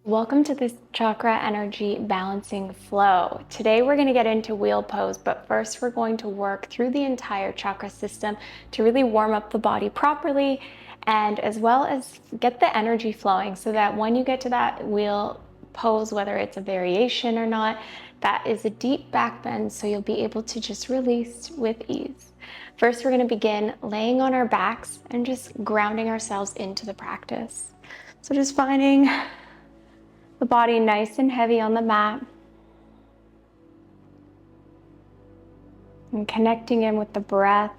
Welcome to this chakra energy balancing flow. Today we're going to get into wheel pose, but first we're going to work through the entire chakra system to really warm up the body properly and as well as get the energy flowing so that when you get to that wheel pose, whether it's a variation or not, that is a deep back bend so you'll be able to just release with ease. First, we're going to begin laying on our backs and just grounding ourselves into the practice. So just finding the body nice and heavy on the mat and connecting in with the breath,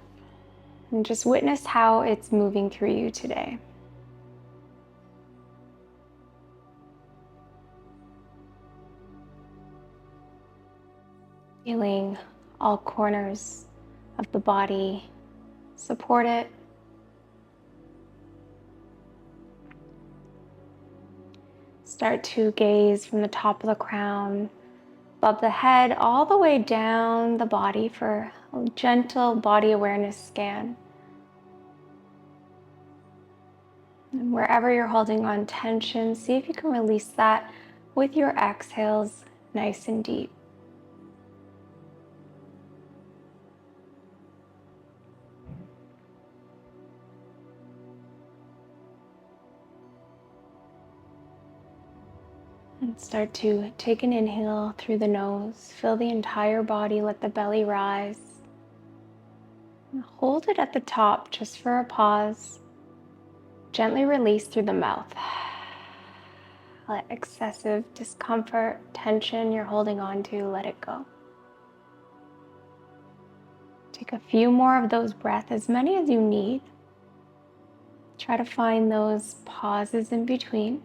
and just witness how it's moving through you today. Feeling all corners of the body support it. Start to gaze from the top of the crown, above the head, all the way down the body for a gentle body awareness scan. And wherever you're holding on tension, see if you can release that with your exhales, nice and deep. And start to take an inhale through the nose. Fill the entire body, let the belly rise. And hold it at the top just for a pause. Gently release through the mouth. Let excessive discomfort, tension you're holding on to, let it go. Take a few more of those breaths, as many as you need. Try to find those pauses in between.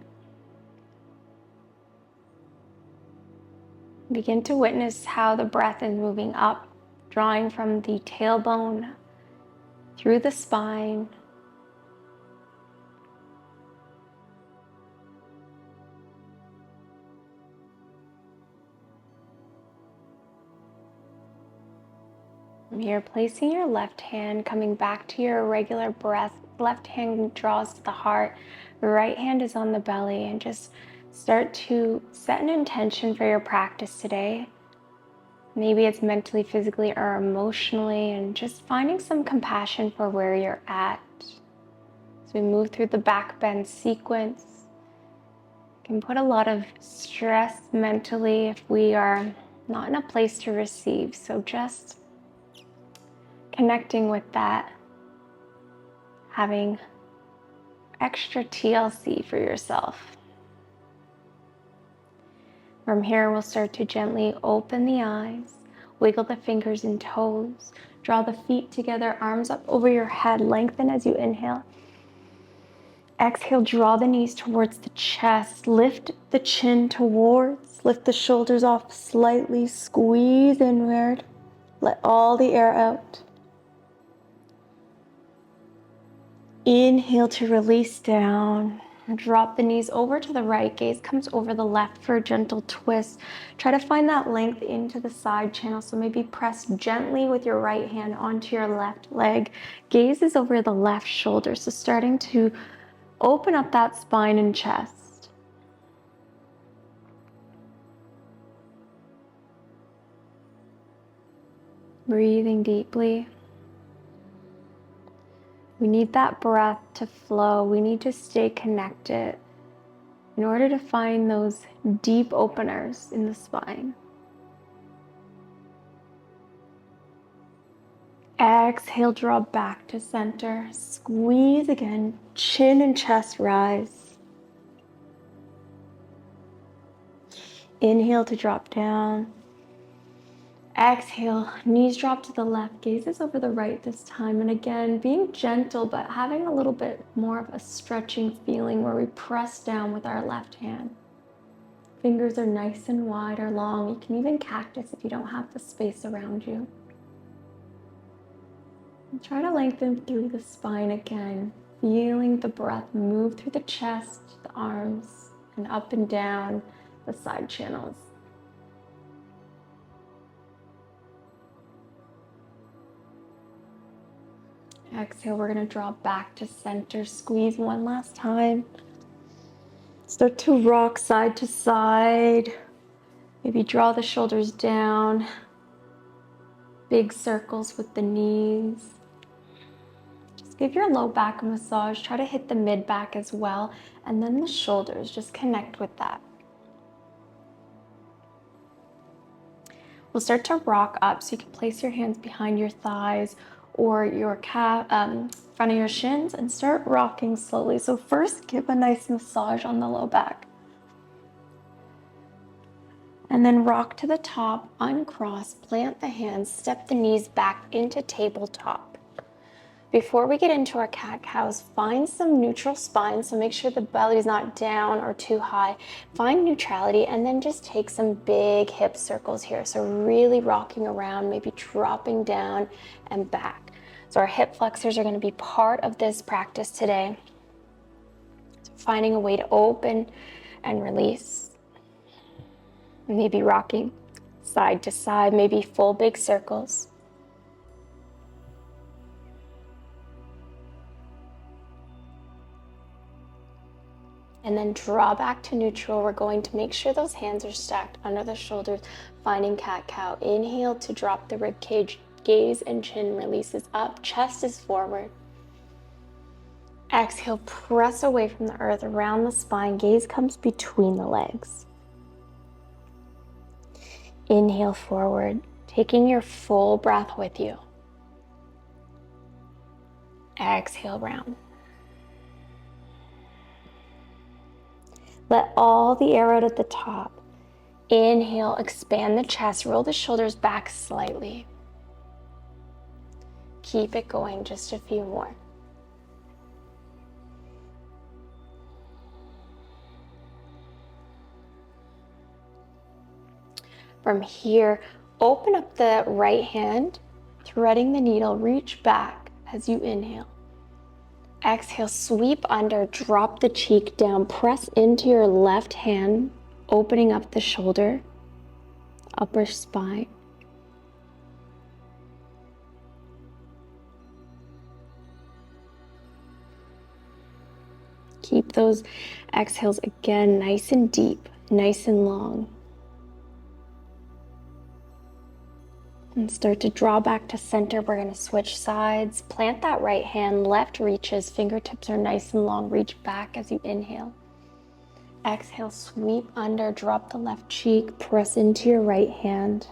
Begin to witness how the breath is moving up, drawing from the tailbone through the spine. From here, placing your left hand, coming back to your regular breath. Left hand draws to the heart, right hand is on the belly, and just start to set an intention for your practice today. Maybe it's mentally, physically, or emotionally, and just finding some compassion for where you're at. As we move through the back bend sequence, it can put a lot of stress mentally if we are not in a place to receive. So just connecting with that, having extra TLC for yourself. From here, we'll start to gently open the eyes, wiggle the fingers and toes, draw the feet together, arms up over your head, lengthen as you inhale. Exhale, draw the knees towards the chest, lift the chin towards, lift the shoulders off slightly, squeeze inward, let all the air out. Inhale to release down. Drop the knees over to the right, gaze comes over the left for a gentle twist. Try to find that length into the side channel, so maybe press gently with your right hand onto your left leg. Gaze is over the left shoulder, so starting to open up that spine and chest. Breathing deeply. We need that breath to flow. We need to stay connected in order to find those deep openers in the spine. Exhale, draw back to center. Squeeze again, chin and chest rise. Inhale to drop down. Exhale, knees drop to the left, gazes over the right this time. And again, being gentle, but having a little bit more of a stretching feeling where we press down with our left hand. Fingers are nice and wide or long. You can even cactus if you don't have the space around you. And try to lengthen through the spine again, feeling the breath move through the chest, the arms, and up and down the side channels. Exhale, we're going to draw back to center. Squeeze one last time. Start to rock side to side. Maybe draw the shoulders down. Big circles with the knees. Just give your low back a massage. Try to hit the mid back as well. And then the shoulders, just connect with that. We'll start to rock up, so you can place your hands behind your thighs or your calf, front of your shins, and start rocking slowly. So first, give a nice massage on the low back. And then rock to the top, uncross, plant the hands, step the knees back into tabletop. Before we get into our cat-cows, find some neutral spine, so make sure the belly is not down or too high. Find neutrality, and then just take some big hip circles here. So really rocking around, maybe dropping down and back. So our hip flexors are going to be part of this practice today. So finding a way to open and release. Maybe rocking side to side, maybe full big circles. And then draw back to neutral. We're going to make sure those hands are stacked under the shoulders, finding cat-cow. Inhale to drop the rib cage, gaze and chin releases up, chest is forward. Exhale, press away from the earth, around the spine, gaze comes between the legs. Inhale forward, taking your full breath with you. Exhale, round. Let all the air out at the top. Inhale, expand the chest, roll the shoulders back slightly. Keep it going, just a few more. From here, open up the right hand, threading the needle, reach back as you inhale. Exhale, sweep under, drop the cheek down, press into your left hand, opening up the shoulder, upper spine. Keep those exhales again nice and deep, nice and long. And start to draw back to center. We're going to switch sides. Plant that right hand, left reaches, fingertips are nice and long. Reach back as you inhale. Exhale, sweep under, drop the left cheek, press into your right hand.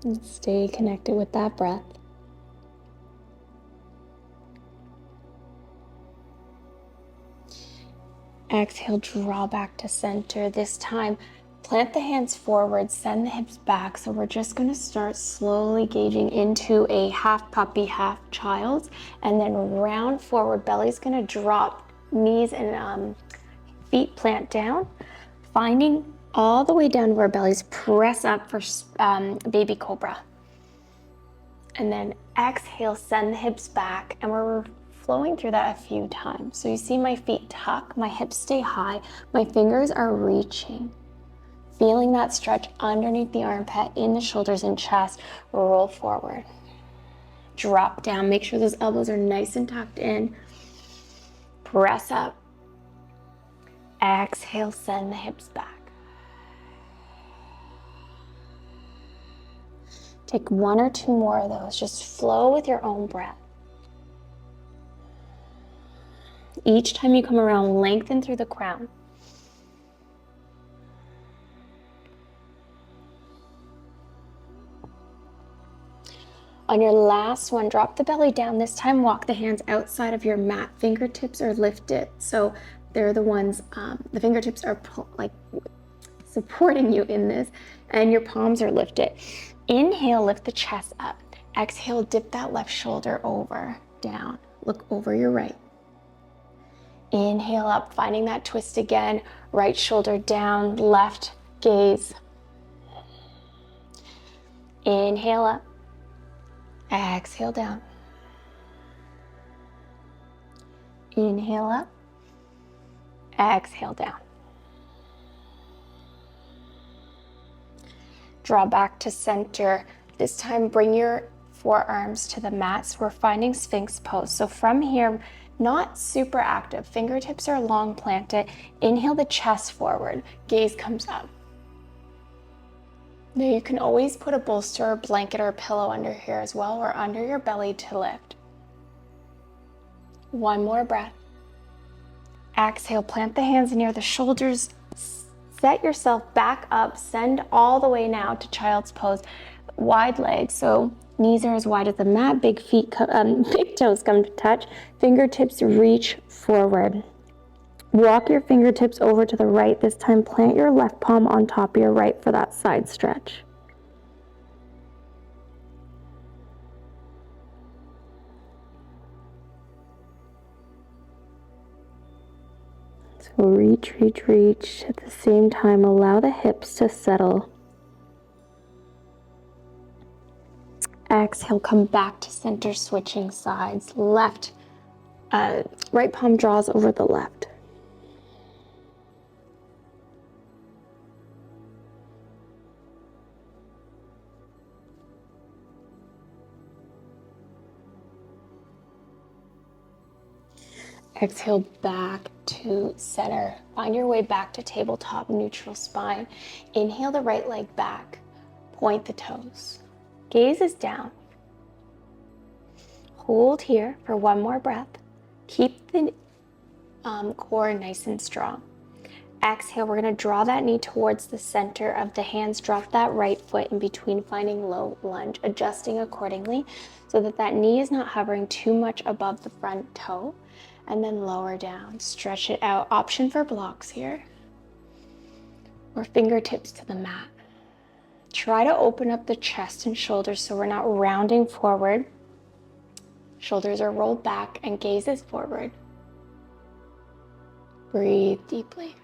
And stay connected with that breath. Exhale, draw back to center. This time, plant the hands forward, send the hips back. So we're just going to start slowly gauging into a half puppy, half child, and then round forward. Belly's going to drop, knees and feet plant down, finding all the way down to our bellies. Press up for baby cobra. And then exhale, send the hips back, and we're flowing through that a few times. So you see my feet tuck, my hips stay high, my fingers are reaching. Feeling that stretch underneath the armpit, in the shoulders and chest, roll forward. Drop down, make sure those elbows are nice and tucked in. Press up. Exhale, send the hips back. Take one or two more of those, just flow with your own breath. Each time you come around, lengthen through the crown. On your last one, drop the belly down. This time, walk the hands outside of your mat. Fingertips are lifted. So they're the ones, the fingertips are like supporting you in this, and your palms are lifted. Inhale, lift the chest up. Exhale, dip that left shoulder over, down. Look over your right. Inhale up, finding that twist again. Right shoulder down, left gaze. Inhale up. Exhale down. Inhale up. Exhale down. Draw back to center. This time, bring your forearms to the mat. So we're finding Sphinx pose. So from here, not super active. Fingertips are long planted. Inhale the chest forward. Gaze comes up. Now you can always put a bolster or blanket or pillow under here as well, or under your belly to lift. One more breath. Exhale, plant the hands near the shoulders. Set yourself back up. Send all the way now to child's pose. Wide legs, so knees are as wide as the mat. Big toes come to touch. Fingertips reach forward. Walk your fingertips over to the right. This time, plant your left palm on top of your right for that side stretch. So reach, reach, reach. At the same time, allow the hips to settle. Exhale, come back to center, switching sides. Right palm draws over the left. Exhale back to center. Find your way back to tabletop, neutral spine. Inhale the right leg back. Point the toes. Gaze is down. Hold here for one more breath. Keep the core nice and strong. Exhale, we're going to draw that knee towards the center of the hands. Drop that right foot in between, finding low lunge, adjusting accordingly so that that knee is not hovering too much above the front toe. And then lower down, stretch it out. Option for blocks here, or fingertips to the mat. Try to open up the chest and shoulders so we're not rounding forward. Shoulders are rolled back and gaze is forward. Breathe deeply.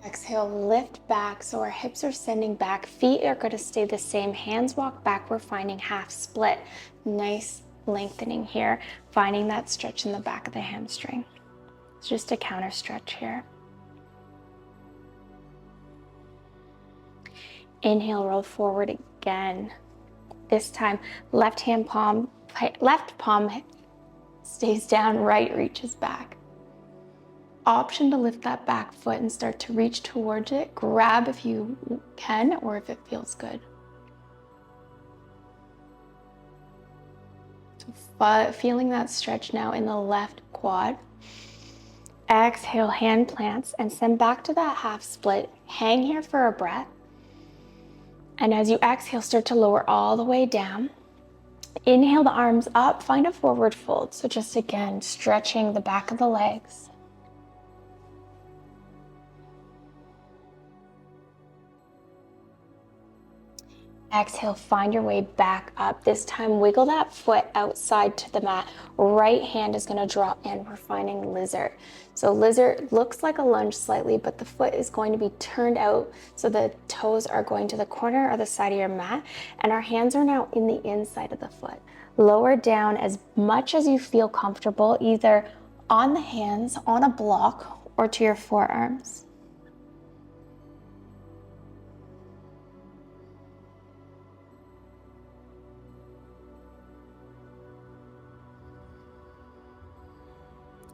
Exhale, lift back so our hips are sending back. Feet are going to stay the same. Hands walk back. We're finding half split. Nice lengthening here. Finding that stretch in the back of the hamstring. It's just a counter stretch here. Inhale, roll forward again. This time, left palm stays down, right reaches back. Option to lift that back foot and start to reach towards it. Grab if you can or if it feels good. So feeling that stretch now in the left quad. Exhale, hand plants and send back to that half split. Hang here for a breath. And as you exhale, start to lower all the way down. Inhale the arms up, find a forward fold. So just again, stretching the back of the legs. Exhale, find your way back up. This time, wiggle that foot outside to the mat. Right hand is going to drop in. We're finding lizard. So lizard looks like a lunge slightly, but the foot is going to be turned out. So the toes are going to the corner or the side of your mat. And our hands are now in the inside of the foot. Lower down as much as you feel comfortable, either on the hands, on a block, or to your forearms.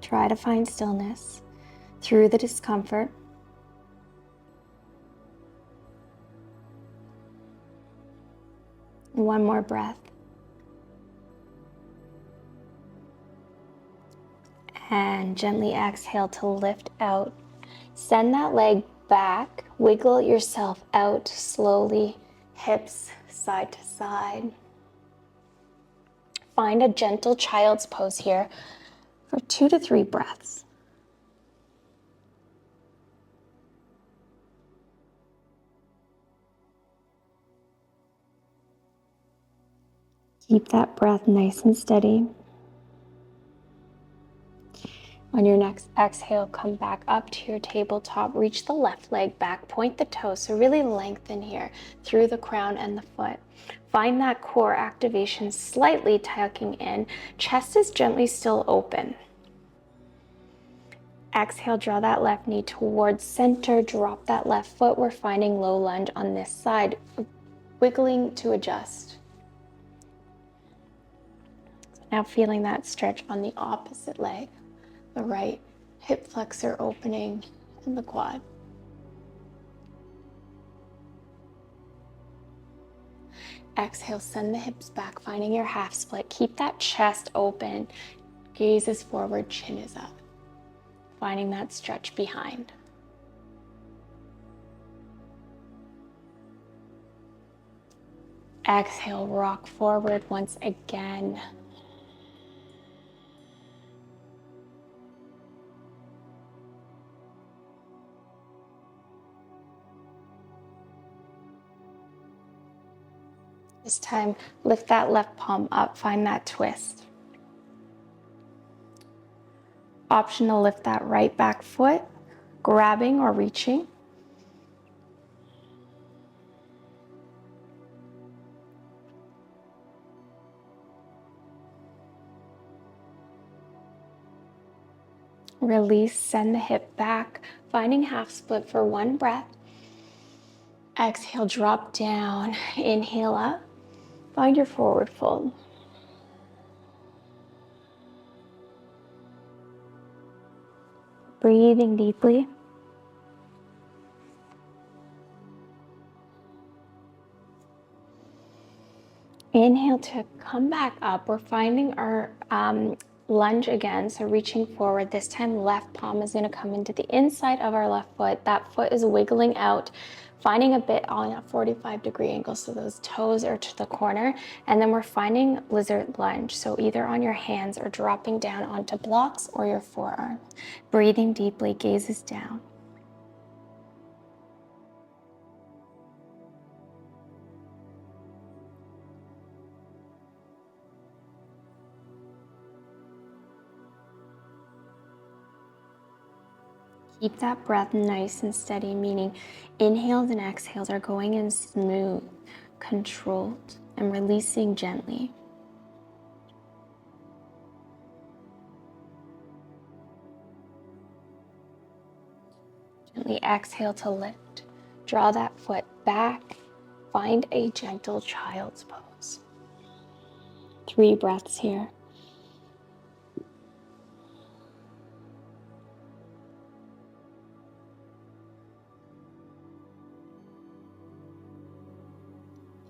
Try to find stillness through the discomfort. One more breath. And gently exhale to lift out. Send that leg back. Wiggle yourself out slowly, hips side to side. Find a gentle child's pose here for 2 to 3 breaths. Keep that breath nice and steady. On your next exhale, come back up to your tabletop. Reach the left leg back, point the toes. So really lengthen here through the crown and the foot. Find that core activation, slightly tucking in. Chest is gently still open. Exhale, draw that left knee towards center, drop that left foot. We're finding low lunge on this side, wiggling to adjust. Now feeling that stretch on the opposite leg, the right hip flexor opening and the quad. Exhale, send the hips back, finding your half split. Keep that chest open, gaze is forward, chin is up. Finding that stretch behind. Exhale, rock forward once again. This time, lift that left palm up, find that twist. Optional, lift that right back foot, grabbing or reaching. Release, send the hip back, finding half split for one breath. Exhale, drop down, inhale up, find your forward fold. Breathing deeply. Inhale to come back up. We're finding our lunge again, so reaching forward. This time left palm is going to come into the inside of our left foot. That foot is wiggling out, finding a bit on a 45-degree angle, so those toes are to the corner. And then we're finding lizard lunge, so either on your hands or dropping down onto blocks or your forearm. Breathing deeply, gazes down. Keep that breath nice and steady, meaning inhales and exhales are going in smooth, controlled, and releasing gently. Gently exhale to lift. Draw that foot back. Find a gentle child's pose. 3 breaths here.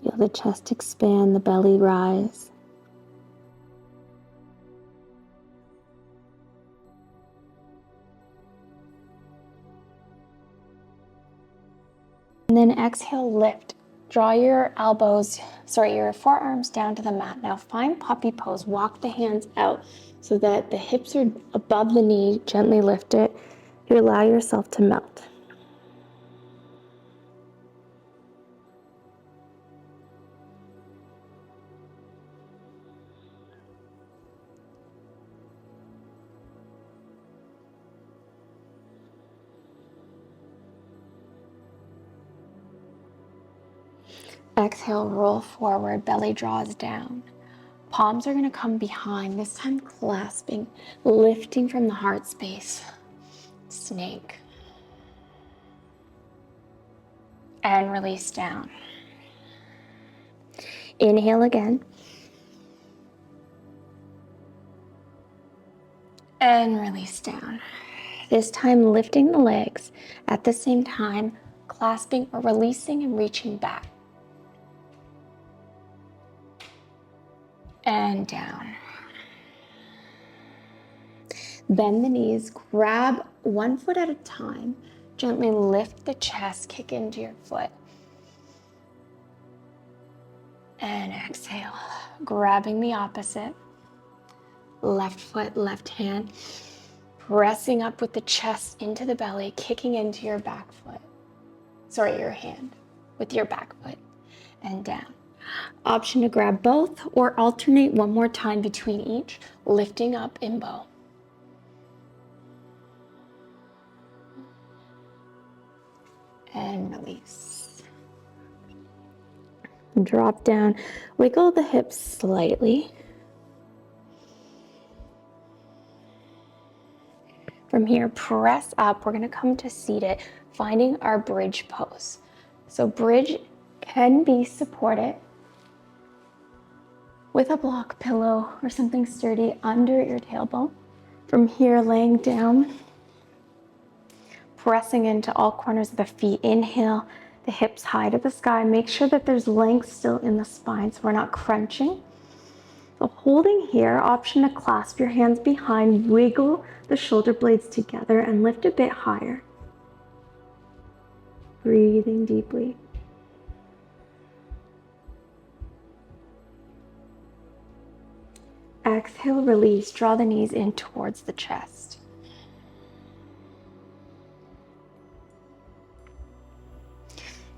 Feel the chest expand, the belly rise. And then exhale, lift. Draw your your forearms down to the mat. Now find puppy pose. Walk the hands out so that the hips are above the knee. Gently lift it. You allow yourself to melt. Exhale, roll forward, belly draws down. Palms are going to come behind, this time clasping, lifting from the heart space. Snake. And release down. Inhale again. And release down. This time lifting the legs, at the same time clasping or releasing and reaching back. And down. Bend the knees, grab one foot at a time. Gently lift the chest, kick into your foot. And exhale, grabbing the opposite. Left foot, left hand. Pressing up with the chest into the belly, kicking into your back foot. Your hand with your back foot. And down. Option to grab both or alternate one more time between each, lifting up in bow. And release. Drop down, wiggle the hips slightly. For From here, press up. We're gonna come to seated, finding our bridge pose. So bridge can be supported with a block pillow or something sturdy under your tailbone. From here, laying down, pressing into all corners of the feet. Inhale, the hips high to the sky. Make sure that there's length still in the spine so we're not crunching. So holding here, option to clasp your hands behind, wiggle the shoulder blades together and lift a bit higher. Breathing deeply. Exhale, release, draw the knees in towards the chest.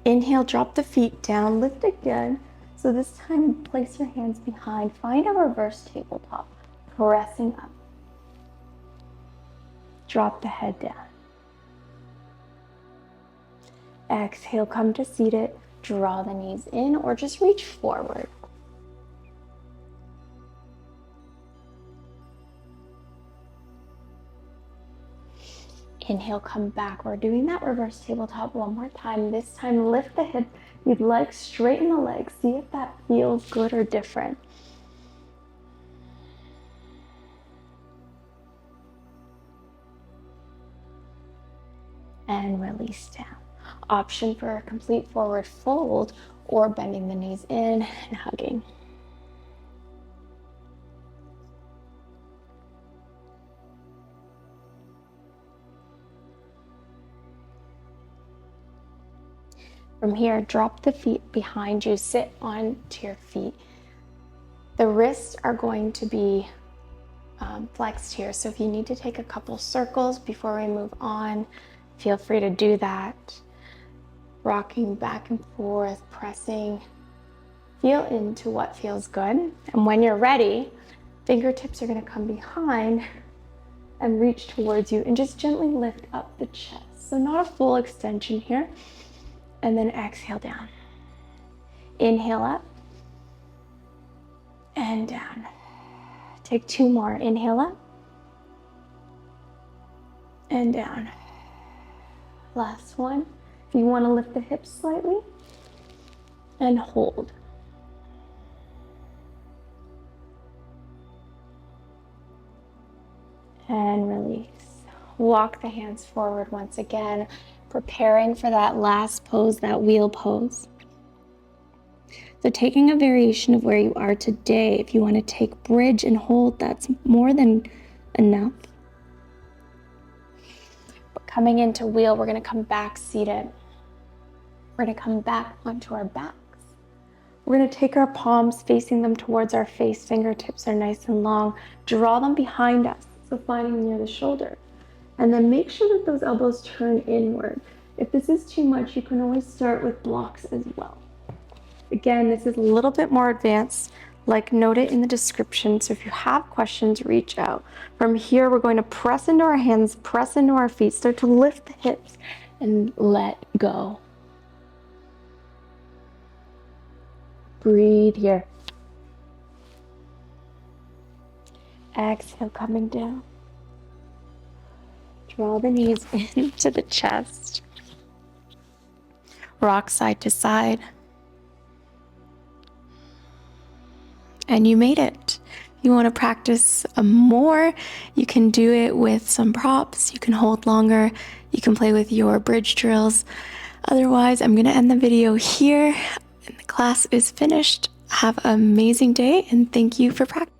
Inhale, drop the feet down, lift again. So this time, place your hands behind, find a reverse tabletop, pressing up. Drop the head down. Exhale, come to seated, draw the knees in or just reach forward. Inhale, come back. We're doing that reverse tabletop one more time. This time, lift the hips. You'd like straighten the legs. See if that feels good or different. And release down. Option for a complete forward fold or bending the knees in and hugging. From here, drop the feet behind you, sit onto your feet. The wrists are going to be flexed here, so if you need to take a couple circles before we move on, feel free to do that. Rocking back and forth, pressing. Feel into what feels good. And when you're ready, fingertips are going to come behind and reach towards you and just gently lift up the chest. So not a full extension here. And then exhale down. Inhale up and down. Take two more. Inhale up and down. Last one. If you want to lift the hips slightly and hold. And release. Walk the hands forward once again, preparing for that last pose, that wheel pose. So taking a variation of where you are today, if you want to take bridge and hold, that's more than enough. But coming into wheel, we're going to come back seated. We're going to come back onto our backs. We're going to take our palms, facing them towards our face. Fingertips are nice and long. Draw them behind us, so finding near the shoulder. And then make sure that those elbows turn inward. If this is too much, you can always start with blocks as well. Again, this is a little bit more advanced, like note it in the description. So if you have questions, reach out. From here, we're going to press into our hands, press into our feet, start to lift the hips and let go. Breathe here. Exhale, coming down. Draw the knees into the chest. Rock side to side. And you made it. If you want to practice more, you can do it with some props. You can hold longer. You can play with your bridge drills. Otherwise, I'm going to end the video here. The class is finished. Have an amazing day and thank you for practicing.